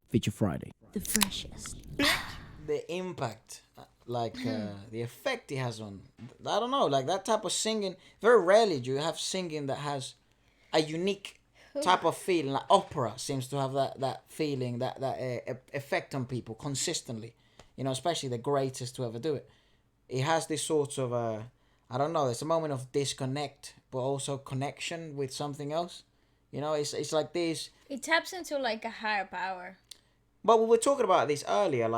Feature Friday. The freshest. The impact, the effect it has on, I don't know, like that type of singing. Very rarely do you have singing that has a unique type of feeling. Like opera seems to have that feeling, that effect on people consistently. Especially the greatest to ever do it. It has this sort of I don't know. It's a moment of disconnect, but also connection with something else. It's like this. It taps into like a higher power. But we were talking about this earlier,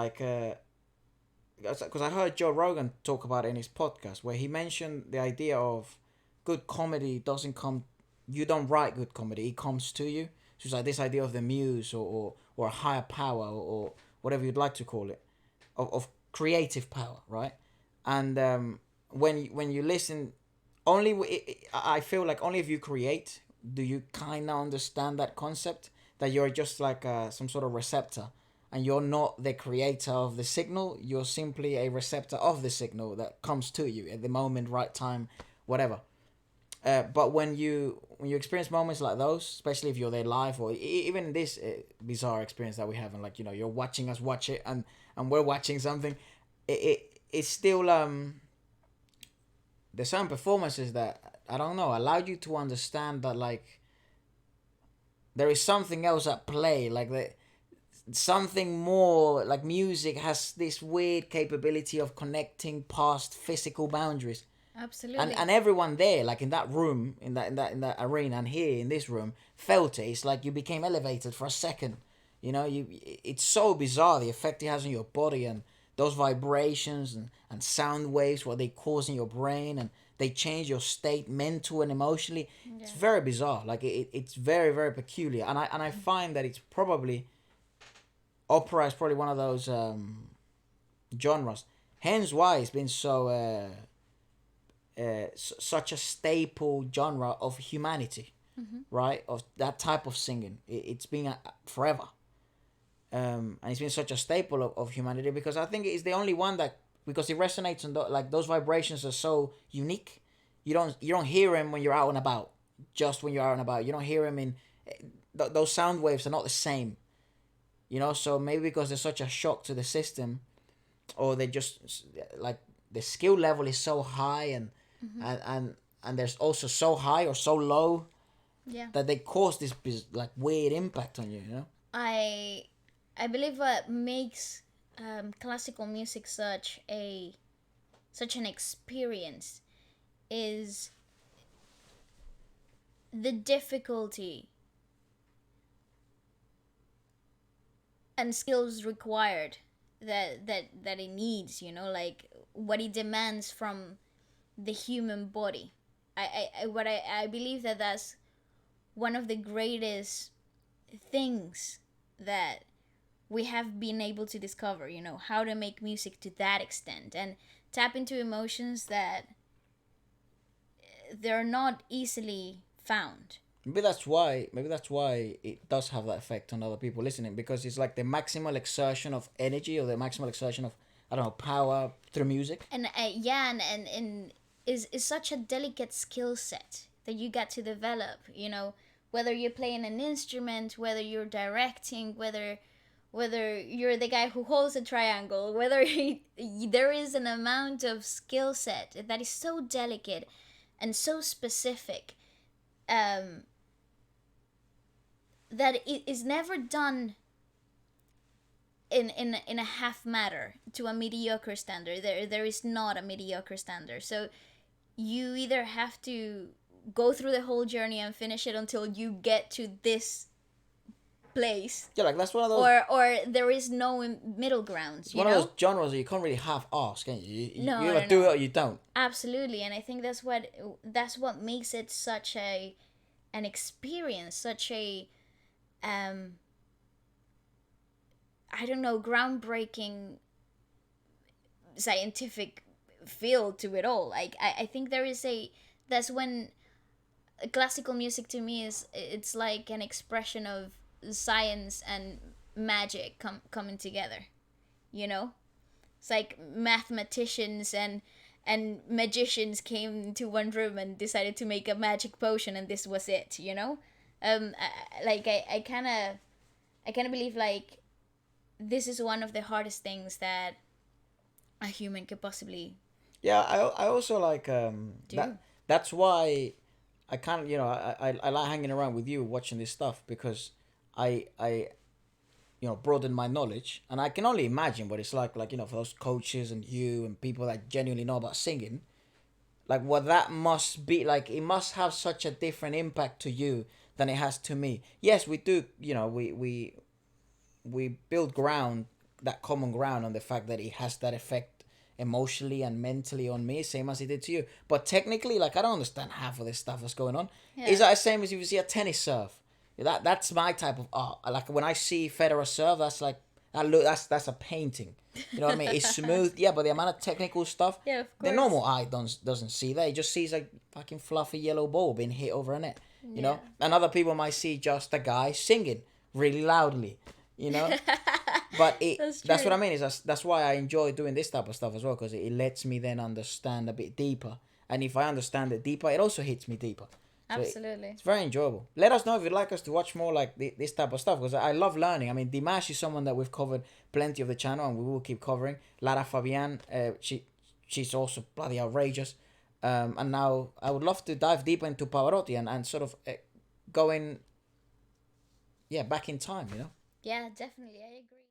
because I heard Joe Rogan talk about it in his podcast, where he mentioned the idea of good comedy doesn't come. You don't write good comedy; it comes to you. So it's like this idea of the muse, or a higher power, or whatever you'd like to call it, of creative power, right? And when you listen, I feel like only if you create do you kind of understand that concept, that you're just like some sort of receptor, and you're not the creator of the signal. You're simply a receptor of the signal that comes to you at the moment, right time, whatever. But when you experience moments like those, especially if you're there live, or even this bizarre experience that we have, and you're watching us watch it, and we're watching something, it's still there's certain performances that, I don't know, allow you to understand that, like, there is something else at play, like that, something more. Like music has this weird capability of connecting past physical boundaries. and Absolutely. and everyone there, like in that room, in that arena, and here in this room, felt it. It's like you became elevated for a second. It's so bizarre, the effect it has on your body, and those vibrations and sound waves, what they cause in your brain, and they change your state, mental and emotionally. Yeah. It's very bizarre. Like it's very, very peculiar, and I find that it's probably, opera is probably one of those genres. Hence why it's been so such a staple genre of humanity, right? Of that type of singing. It's been forever, and it's been such a staple of humanity, because I think it's the only one that, because it resonates on like those vibrations are so unique. You don't hear them when you're out and about. Just when you're out and about, you don't hear them in. Those sound waves are not the same. So maybe because there's such a shock to the system, or they just, like, the skill level is so high, and there's also so high or so low, Yeah. that they cause this like weird impact on you. I believe what makes classical music such an experience is the difficulty and skills required that it needs, like what it demands from the human body. I believe that that's one of the greatest things that we have been able to discover, how to make music to that extent and tap into emotions that they're not easily found. Maybe that's why it does have that effect on other people listening, because it's like the maximal exertion of energy, or the maximal exertion of, I don't know, power through music. And yeah, and is such a delicate skill set that you got to develop, whether you're playing an instrument, whether you're directing, whether you're the guy who holds a triangle, there is an amount of skill set that is so delicate and so specific, that it is never done in a half matter to a mediocre standard. There is not a mediocre standard. So you either have to go through the whole journey and finish it until you get to this place, Yeah, like that's one of those. or there is no middle grounds. One of those genres that you can't really half ask, can you? No, you either no, do no. it or you don't. Absolutely, and I think that's what makes it such an experience, such a I don't know, groundbreaking scientific feel to it all. Like I think that's when classical music to me it's like an expression of science and magic coming together. You know, it's like mathematicians and magicians came into one room and decided to make a magic potion, and this was it. I kind of believe, like, this is one of the hardest things that a human could possibly Yeah, I also like do. that's why I kind of, I like hanging around with you watching this stuff, because I broaden my knowledge, and I can only imagine what it's like, for those coaches and you and people that genuinely know about singing, like what that must be like. It must have such a different impact to you than it has to me. Yes, we do, we build ground, that common ground, on the fact that it has that effect emotionally and mentally on me, same as it did to you. But technically, like, I don't understand half of this stuff that's going on. Is Yeah. that the same as if you see a tennis serve? That's my type of art. Like when I see Federer serve, that's like that's a painting. You know what I mean? It's smooth, yeah, but the amount of technical stuff, Yeah, of the course. normal eye doesn't see that. It just sees a fucking fluffy yellow ball being hit over a net. Yeah. And other people might see just a guy singing really loudly. You know, but That's that's what true. I mean, is that's why I enjoy doing this type of stuff as well, because it lets me then understand a bit deeper, and if I understand it deeper, it also hits me deeper. So Absolutely. it's very enjoyable. Let us know if you'd like us to watch more like this type of stuff, because I love learning. I mean, Dimash is someone that we've covered plenty of the channel, and we will keep covering. Lara Fabian, she's also bloody outrageous. And now I would love to dive deeper into Pavarotti, and sort of going, yeah, back in time. Yeah, definitely. I agree.